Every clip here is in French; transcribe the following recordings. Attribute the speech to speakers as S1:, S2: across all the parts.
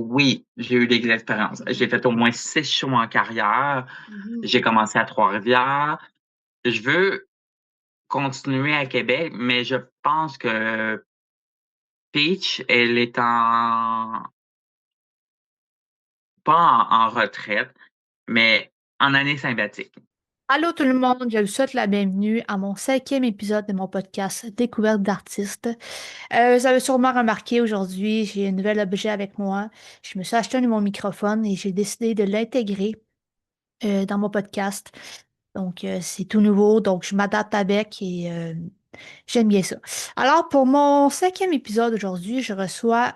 S1: Oui, j'ai eu des expériences. J'ai fait au moins 6 shows en carrière.
S2: Mhm.
S1: J'ai commencé à Trois-Rivières. Je veux continuer à Québec, mais je pense que Peach, elle est pas en retraite, mais en année sympathique.
S2: Allô tout le monde, je vous souhaite la bienvenue à mon cinquième épisode de mon podcast Découverte d'artistes. Vous avez sûrement remarqué aujourd'hui, j'ai un nouvel objet avec moi. Je me suis acheté un nouveau microphone et j'ai décidé de l'intégrer dans mon podcast. Donc c'est tout nouveau, donc je m'adapte avec et j'aime bien ça. Alors pour mon cinquième épisode aujourd'hui, je reçois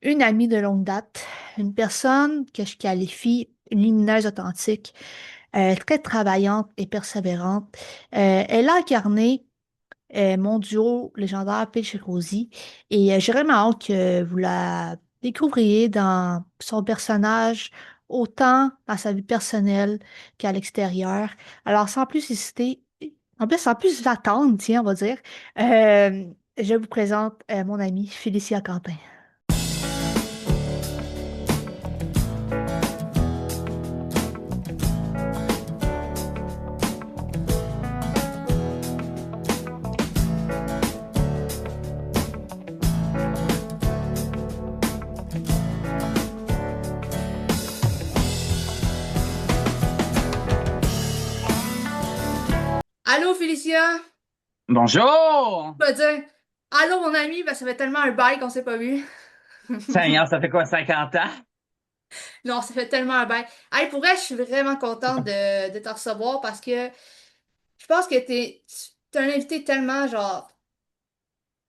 S2: une amie de longue date, une personne que je qualifie une lumineuse authentique, très travaillante et persévérante. Elle a incarné mon duo légendaire Peach et Rosie et j'ai vraiment hâte que vous la découvriez dans son personnage, autant dans sa vie personnelle qu'à l'extérieur. Alors sans plus hésiter, sans plus attendre, tiens, on va dire, euh, je vous présente mon amie Félicia Quentin. Allô, Félicia?
S1: Bonjour!
S2: Je vais dire, allô, mon ami, ça fait tellement un bail qu'on s'est pas vu.
S1: Seigneur, ça fait quoi, 50 ans?
S2: Non, ça fait tellement un bail. Hey, pour vrai, je suis vraiment contente de te recevoir parce que je pense que t'es un invité tellement, genre,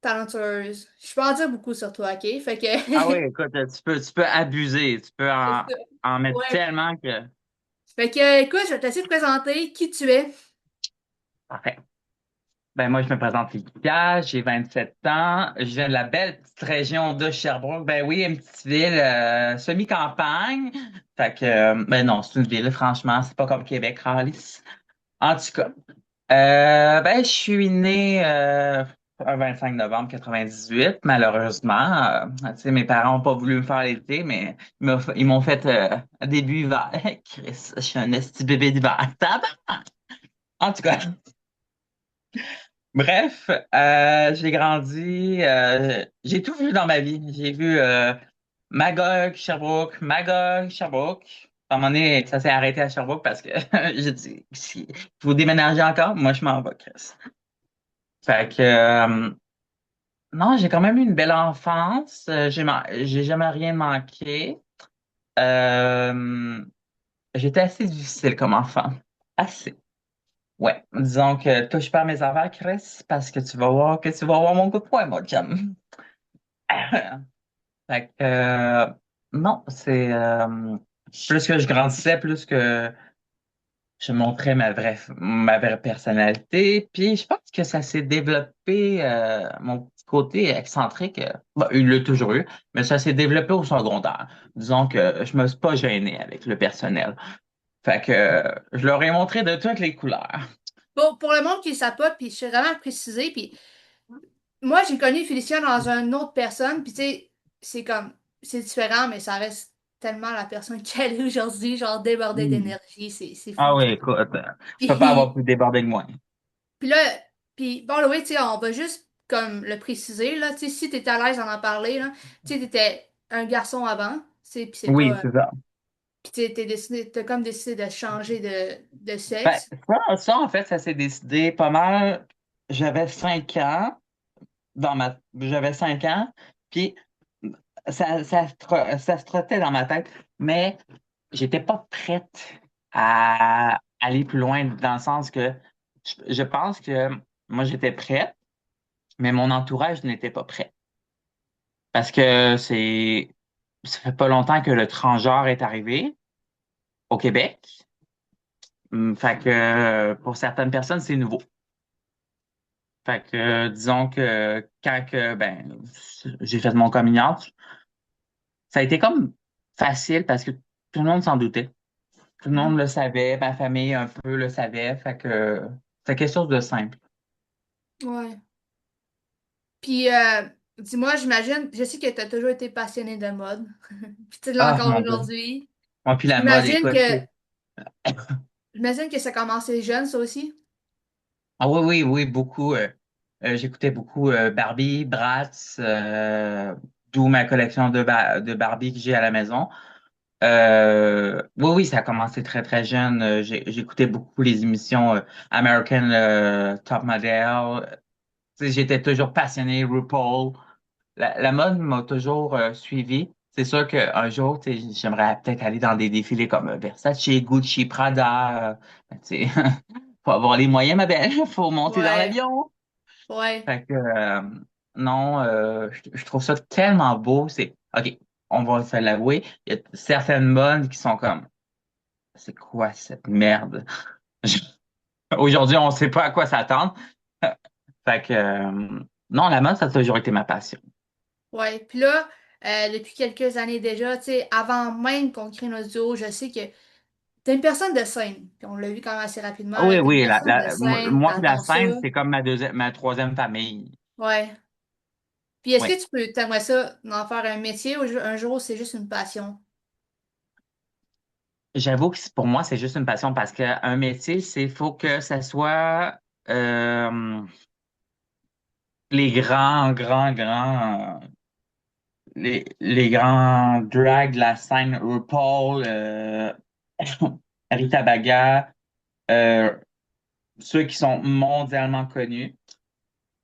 S2: talentueuse. Je peux en dire beaucoup sur toi, ok? Fait
S1: Ah oui,
S2: que.
S1: écoute, tu peux abuser, tu peux
S2: C'est ça.
S1: en mettre
S2: Ouais.
S1: tellement que...
S2: Fait que, écoute, je vais te laisser te présenter qui tu es.
S1: Parfait. Ben moi, je me présente Lydia, j'ai 27 ans, je viens de la belle petite région de Sherbrooke. Ben oui, une petite ville semi-campagne. Fait que, ben non, c'est une ville, franchement, c'est pas comme Québec, Ralice. En tout cas, ben je suis né un 25 novembre 98, malheureusement. Tu sais, mes parents ont pas voulu me faire l'été, mais ils m'ont fait un début hiver. Chris, je suis un esti bébé d'hiver. Tabarnak! En tout cas. Bref, j'ai grandi, j'ai tout vu dans ma vie. J'ai vu Magog, Sherbrooke, Magog, Sherbrooke. À un moment donné, ça s'est arrêté à Sherbrooke parce que j'ai dit, si vous déménagez encore, moi je m'en vais, Chris. Fait que, non, j'ai quand même eu une belle enfance. J'ai jamais rien manqué. Euh, J'étais assez difficile comme enfant. Assez. Ouais, disons que touche pas à mes affaires, Chris, parce que tu vas voir que tu vas avoir mon coup de poing, mon chum. Fait que, non, c'est plus que je grandissais, plus que je montrais ma vraie personnalité. Puis je pense que ça s'est développé, mon petit côté excentrique. Bon, il l'a toujours eu, mais ça s'est développé au secondaire. Disons que je me suis pas gêné avec le personnel. Fait que je leur ai montré de toutes les couleurs.
S2: Bon, pour le monde qui ne sait pas, puis je suis vraiment précisé, puis moi, j'ai connu Félicia dans une autre personne, puis tu sais, c'est comme, c'est différent, mais ça reste tellement la personne qu'elle est aujourd'hui, genre débordée
S1: Hmm.
S2: d'énergie, c'est
S1: Ah
S2: fou.
S1: oui, écoute, tu peux pas avoir
S2: Puis,
S1: plus débordé que moi.
S2: puis là, puis bon, là, oui, tu sais, on va juste comme le préciser, là, tu sais, si t'étais à l'aise d'en en parler, là, tu sais, t'étais un garçon avant, tu sais, puis c'est
S1: Oui,
S2: pas,
S1: c'est ça.
S2: puis t'as comme décidé de changer de
S1: Ben,
S2: sexe.
S1: ça, en fait, ça s'est décidé pas mal. J'avais 5 ans j'avais 5 ans, puis ça se trottait dans ma tête, mais j'étais pas prête à aller plus loin dans le sens que je pense que moi j'étais prête, mais mon entourage n'était pas prêt. Parce que ça fait pas longtemps que le transgenre est arrivé au Québec. Fait que pour certaines personnes, c'est nouveau. Fait que disons que quand ben j'ai fait mon coming out, ça a été comme facile parce que tout le monde s'en doutait. Tout le monde
S2: Mhm.
S1: le savait, ma famille un peu le savait. Fait que c'est quelque chose de simple.
S2: Ouais. Puis, Dis-moi, j'imagine, je sais que tu as toujours été passionné de mode, puis tu l'es
S1: Ah,
S2: encore
S1: mon Dieu.
S2: aujourd'hui.
S1: Moi, puis la mode,
S2: J'imagine
S1: écoute.
S2: que, j'imagine que ça a commencé jeune, ça aussi.
S1: Ah oui, oui, oui, beaucoup. J'écoutais beaucoup Barbie, Bratz, d'où ma collection de Barbie que j'ai à la maison. Oui, oui, ça a commencé très, très jeune. J'écoutais beaucoup les émissions American Top Model. Tu sais, j'étais toujours passionné, RuPaul. La mode m'a toujours suivi. C'est sûr qu'un jour, tu sais, j'aimerais peut-être aller dans des défilés comme Versace, Gucci, Prada. Ben, tu sais, faut avoir les moyens, ma belle. Faut monter dans
S2: Ouais,
S1: l'avion.
S2: ouais,
S1: Fait que, non, je trouve ça tellement beau. OK, on va se l'avouer, il y a certaines modes qui sont comme, c'est quoi cette merde? Aujourd'hui, on ne sait pas à quoi s'attendre. Fait que, non, la mode, ça a toujours été ma passion.
S2: ouais. Puis là, depuis quelques années déjà, tu sais, avant même qu'on crée notre duo, je sais que t'es une personne de scène. Puis on l'a vu quand même assez rapidement,
S1: Ah
S2: là,
S1: oui,
S2: t'es une
S1: oui,
S2: personne de scène,
S1: moi puis la
S2: t'adores
S1: scène,
S2: ça.
S1: c'est comme ma troisième famille.
S2: Ouais. Puis est-ce
S1: Oui.
S2: que t'aimerais ça d'en faire un métier ou un jour c'est juste une passion?
S1: J'avoue que pour moi, c'est juste une passion parce qu'un métier, faut que ça soit euh, les les grands drags de la scène RuPaul, Rita Baga, euh, ceux qui sont mondialement connus.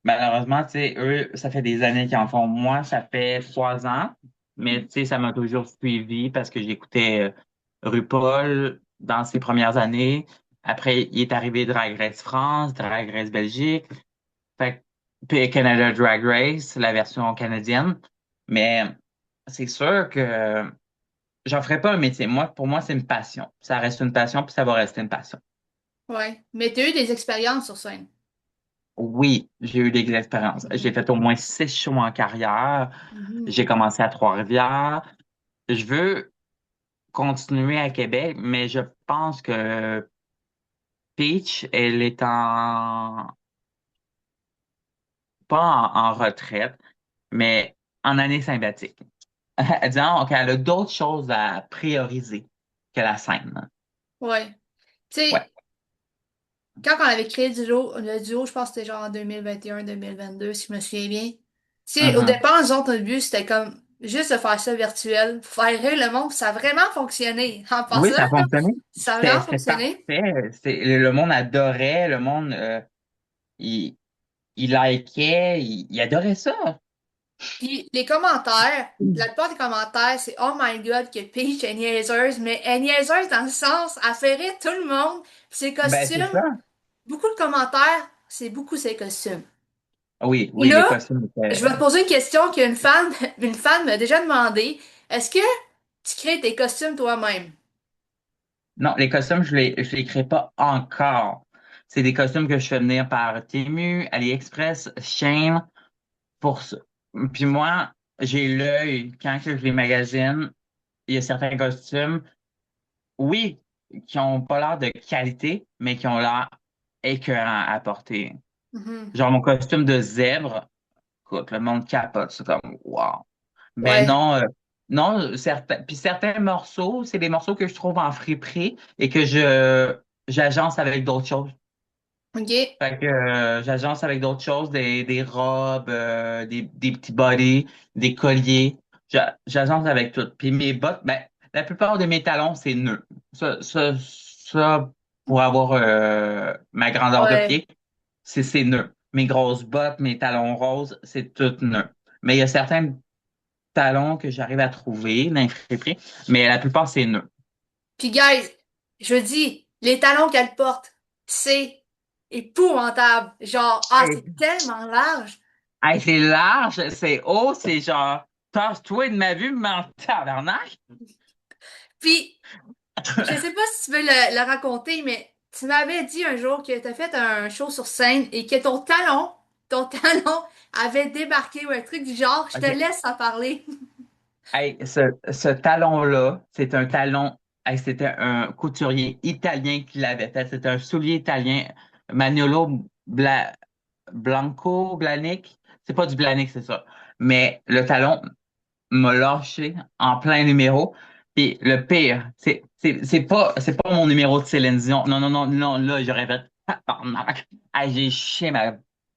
S1: Malheureusement, tu sais, eux, ça fait des années qu'ils en font. Moi, ça fait 3 ans, mais tu sais, ça m'a toujours suivi parce que j'écoutais RuPaul dans ses premières années. Après, il est arrivé Drag Race France, Drag Race Belgique, fait, puis Canada Drag Race, la version canadienne. Mais c'est sûr que j'en ferai pas un métier. Moi, pour moi, c'est une passion. Ça reste une passion, puis ça va rester une passion.
S2: Ouais. Mais t'as eu des expériences sur scène.
S1: Oui, j'ai eu des expériences. J'ai
S2: Mhm.
S1: fait au moins 6 shows en carrière. J'ai
S2: Mhm.
S1: commencé à Trois-Rivières. Je veux continuer à Québec, mais je pense que Peach, elle est pas en retraite, mais en année sabbatique. Disons qu'elle a d'autres choses à prioriser que la scène.
S2: Ouais. Tu
S1: Ouais.
S2: sais, quand on avait créé le duo, je pense que c'était genre en 2021-2022, si je me souviens bien. Tu sais, au
S1: Mhm.
S2: départ, nous autres, notre but, c'était comme juste de faire ça virtuel, pour faire rire le monde, puis ça a vraiment fonctionné. En
S1: Oui,
S2: passant,
S1: ça a
S2: là,
S1: fonctionné.
S2: ça a vraiment
S1: C'était
S2: fonctionné.
S1: parfait. Le monde adorait, le monde, il, il likait, il adorait ça.
S2: Puis les commentaires, la plupart des commentaires, c'est Oh my God, que Peach est niaiseuse, mais elle est niaiseuse dans le sens, elle fait rire tout le monde. Puis ses
S1: Ben, c'est ça.
S2: costumes, beaucoup de commentaires, c'est beaucoup ses costumes.
S1: Oui,
S2: Et
S1: oui, les
S2: là,
S1: costumes
S2: je vais te
S1: étaient.
S2: poser une question qu'une fan, une fan m'a déjà demandé. Est-ce que tu crées tes costumes toi-même?
S1: Non, les costumes, je les crée pas encore. C'est des costumes que je fais venir par Temu, AliExpress, Shein, pour ça. Puis moi, j'ai l'œil quand que je les magasine. Il y a certains costumes, oui, qui ont pas l'air de qualité, mais qui ont l'air écœurants à porter.
S2: Mhm.
S1: Genre mon costume de zèbre, écoute, le monde capote, c'est comme wow. Mais
S2: Ouais.
S1: non, non, certains morceaux, c'est des morceaux que je trouve en friperie et que j'agence avec d'autres choses.
S2: OK.
S1: Fait que j'agence avec d'autres choses, des robes, des petits body, des colliers. J'agence avec tout. Puis mes bottes, ben, la plupart de mes talons, c'est nœud. Ça, pour avoir ma grandeur de
S2: Ouais.
S1: pied, c'est nœud. Mes grosses bottes, mes talons roses, c'est tout nœud. Mais il y a certains talons que j'arrive à trouver dans les friperies, mais la plupart, c'est nœud.
S2: Puis, guys, je dis, les talons qu'elle porte, c'est épouvantable. Genre, ah,
S1: Hey,
S2: c'est tellement large.
S1: hey, c'est large, c'est haut, c'est genre, tasse-toi de ma vue, mais tabarnak.
S2: Puis, je sais pas si tu veux le raconter, mais tu m'avais dit un jour que tu as fait un show sur scène et que ton talon avait débarqué ou un truc du genre. Je te
S1: OK.
S2: laisse en parler.
S1: Hey, ce talon-là, c'est un talon, hey, c'était un couturier italien qui l'avait fait. C'était un soulier italien, Maniolo Blanco, Blahnik. C'est pas du Blahnik, c'est ça. mais le talon m'a lâché en plein numéro. Puis le pire, c'est pas mon numéro de Céline Dion. Non, non, non, non, là, j'aurais fait tabarnak. Ah, j'ai chié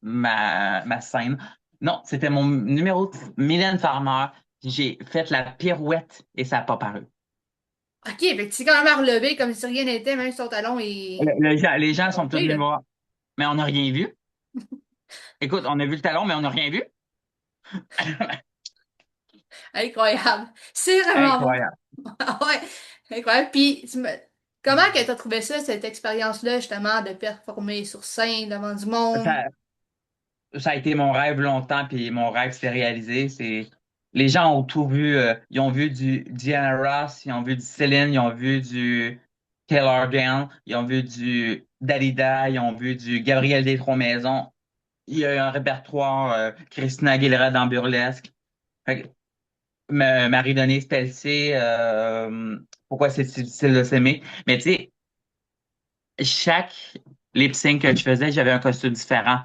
S1: ma scène. Non, c'était mon numéro de Mylène Farmer. J'ai fait la pirouette et ça n'a pas paru.
S2: OK, fait que tu t'es quand même relevé comme si rien n'était, même si ton talon est
S1: Les gens sont tous
S2: lâché,
S1: venus
S2: là.
S1: me voir. Mais on n'a rien vu. Écoute, on a vu le talon, mais on n'a rien vu.
S2: Incroyable. C'est vraiment bon.
S1: Incroyable.
S2: Ouais, incroyable. Puis, comment que t'as trouvé ça, cette expérience-là, justement, de performer sur scène devant du monde?
S1: Ça, ça a été mon rêve longtemps, puis mon rêve s'est réalisé. Les gens ont tout vu. Ils ont vu du Diana Ross, ils ont vu du Céline, ils ont vu du Taylor Dayne, ils ont vu du Dalida, ils ont vu du Gabriel Destrois-Maisons. Il y a eu un répertoire Christina Aguilera dans Burlesque. Fait que, Marie-Denise Pelletier, pourquoi c'est si difficile de s'aimer? Mais tu sais, chaque lip sync que je faisais, j'avais un costume différent.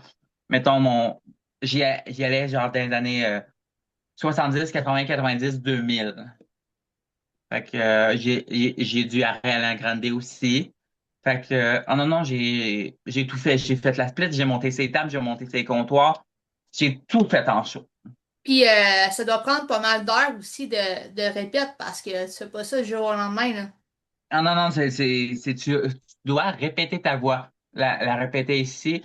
S1: Mettons, j'y allais genre dans les années 70, 80, 90, 2000. Fait que j'ai dû Ariana Grande aussi. Fait que, oh non, non, j'ai tout fait. J'ai fait la split, j'ai monté ses tables, j'ai monté ses comptoirs. J'ai tout fait en show.
S2: Puis, ça doit prendre pas mal d'heures aussi de répète parce que tu fais pas ça du jour au lendemain, là.
S1: Ah non, non, tu dois répéter ta voix. La répéter ici.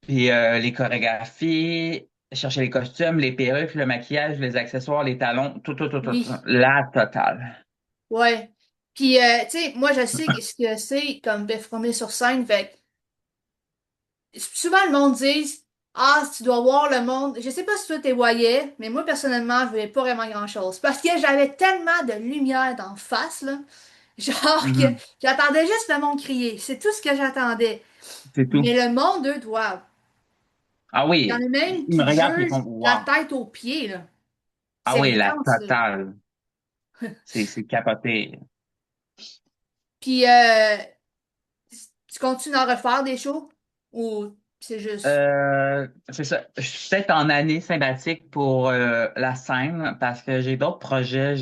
S1: Puis les chorégraphies, chercher les costumes, les perruques, le maquillage, les accessoires, les talons, tout, tout, tout, tout, tout.
S2: Oui.
S1: La totale.
S2: Ouais. Puis, tu sais, moi, je sais ce que c'est comme performer sur scène. Fait que souvent, le monde dit, ah, tu dois voir le monde. Je sais pas si toi, t'es voyais, mais moi, personnellement, je voyais pas vraiment grand-chose. Parce que j'avais tellement de lumière d'en face, là. Genre que
S1: Mhm.
S2: j'attendais juste le monde crier. C'est tout ce que j'attendais.
S1: C'est tout.
S2: Mais le monde, eux, doivent.
S1: Ah
S2: Il y en
S1: oui,
S2: a même
S1: ils me
S2: qui
S1: regardent et ils font
S2: jugent la
S1: wow.
S2: tête aux pieds, là.
S1: Ah
S2: C'est
S1: oui, la
S2: intense, là.
S1: totale. C'est capoté.
S2: Puis, tu continues à refaire des shows? Ou c'est juste.
S1: C'est ça. Je suis peut-être en année sabbatique pour la scène parce que j'ai d'autres projets.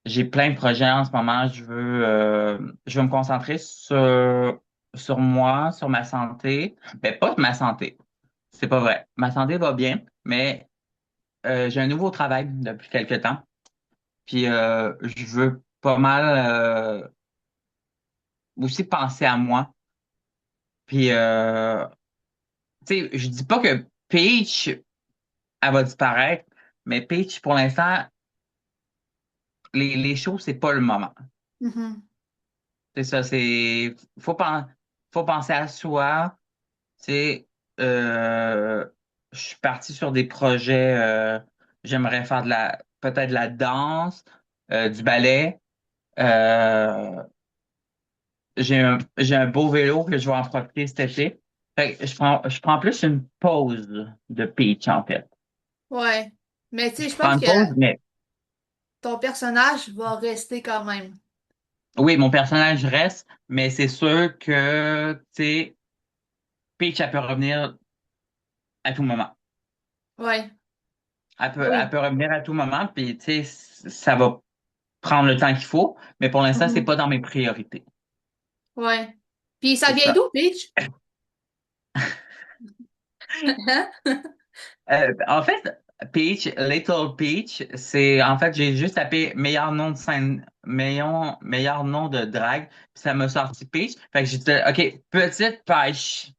S1: J'ai plein de projets en ce moment. Je veux me concentrer sur moi, sur ma santé. Ben, pas ma santé. C'est pas vrai. Ma santé va bien, mais j'ai un nouveau travail depuis quelque temps. Puis je veux pas mal aussi penser à moi. Puis tu sais, je dis pas que Peach, elle va disparaître, mais Peach, pour l'instant, les shows, c'est pas le moment.
S2: Mhm.
S1: C'est ça, faut, faut penser à soi. Tu sais, je suis parti sur des projets, j'aimerais faire peut-être de la danse, du ballet. Euh, j'ai un beau vélo que je vais en profiter cet été. Fait que je prends plus une pause de Peach, en fait.
S2: Ouais. Mais tu sais,
S1: Je
S2: je
S1: prends
S2: pense
S1: une
S2: que
S1: pause, mais
S2: ton personnage va rester quand même.
S1: oui, mon personnage reste, mais c'est sûr que, tu sais, Peach, elle peut revenir à tout moment.
S2: Ouais.
S1: Elle
S2: Oui.
S1: peut revenir à tout moment, puis, tu sais, ça va prendre le temps qu'il faut, mais pour l'instant, c'est
S2: Mhm.
S1: pas dans mes priorités.
S2: Ouais. Puis ça
S1: C'est
S2: vient
S1: ça.
S2: d'où, Peach? Hein?
S1: En fait, Peach, Little Peach, c'est en fait j'ai juste tapé meilleur nom de scène, meilleur nom de drague, puis ça m'a sorti Peach. Fait que j'ai dit OK, petite pêche.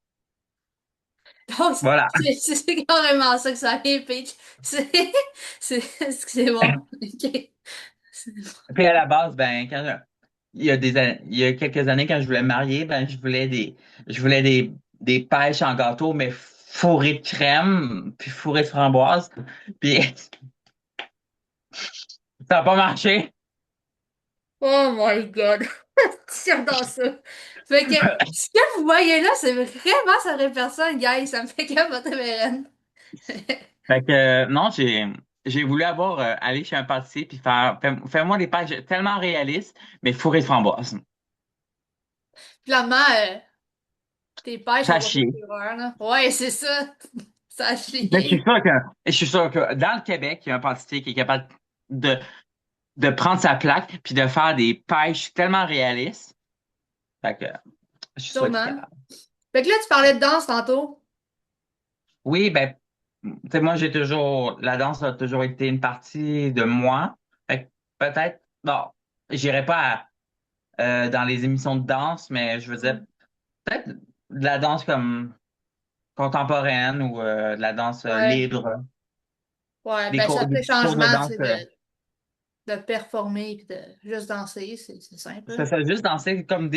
S2: Donc,
S1: Voilà.
S2: c'est carrément ça que ça vient, Peach. C'est, c'est bon. Ok. C'est bon.
S1: Puis à la base, ben il y a quelques années quand je voulais me marier, ben je voulais des pêches en gâteau mais fourrées de crème puis fourrées de framboise. Puis ça n'a pas marché.
S2: Oh my God. J'adore ça. Fait que ce que vous voyez là, c'est vraiment ça personne, guys. Ça me fait capoter mes reines.
S1: Fait que non, j'ai voulu aller chez un pâtissier puis fais-moi des pâtes tellement réalistes, mais fourrées de framboise.
S2: Finalement, tes pêches
S1: Ça a
S2: ont pas fait
S1: chier.
S2: d'erreur, là. Ouais, c'est ça. Ça
S1: Mais
S2: chie.
S1: je suis sûr que dans le Québec, il y a un pâtissier qui est capable de, de prendre sa plaque puis de faire des pêches tellement réalistes. Fait que je suis sûr qu'il est
S2: Sûrement.
S1: capable.
S2: Fait que là, tu parlais de danse tantôt.
S1: Oui, ben, tu sais, moi, la danse a toujours été une partie de moi. Fait que peut-être, bon, j'irai pas dans les émissions de danse, mais je veux dire,
S2: Mm.
S1: peut-être de la danse comme contemporaine ou de la danse
S2: Ouais.
S1: libre,
S2: Ouais, ben ça
S1: des
S2: fait
S1: petits cours de
S2: changement, tu
S1: danse.
S2: sais, de performer et de juste danser, c'est simple.
S1: Ça fait juste danser comme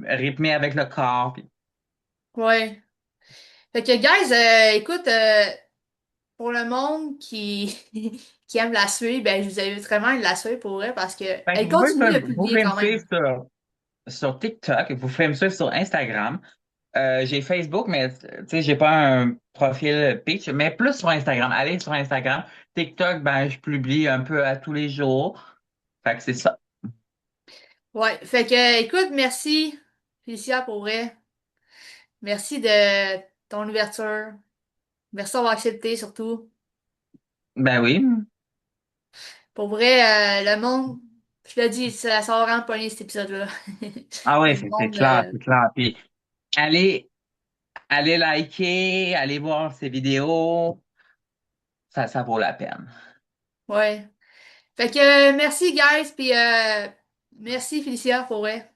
S1: rythmé avec le corps.
S2: Ouais. Fait que, guys, écoute, pour le monde qui, qui aime la suivre, ben, je vous invite vraiment à la suivre pour vrai parce que
S1: Fait que
S2: elle continue de
S1: vous
S2: publier
S1: pouvez me
S2: quand
S1: suivre
S2: même.
S1: sur TikTok, vous pouvez me suivre sur Instagram. J'ai Facebook, mais tu sais, j'ai pas un profil pitch, mais plus sur Instagram. Allez sur Instagram. TikTok, ben, je publie un peu à tous les jours. Fait que c'est ça.
S2: Ouais. Fait que, écoute, merci, Félicia, pour vrai. Merci de ton ouverture. Merci d'avoir accepté, surtout.
S1: Ben oui.
S2: Pour vrai, le monde, je le dis, ça va vraiment pogner cet épisode-là.
S1: Ah
S2: Le
S1: oui, c'est
S2: monde,
S1: clair, c'est clair. Puis allez, allez liker, allez voir ces vidéos. Ça vaut la peine.
S2: ouais. Fait que, merci, guys, puis merci, Félicia, pour vrai.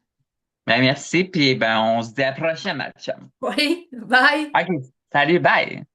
S1: Ben merci, puis ben on se dit à la prochaine, ma chum.
S2: Oui, bye!
S1: OK. Salut, bye.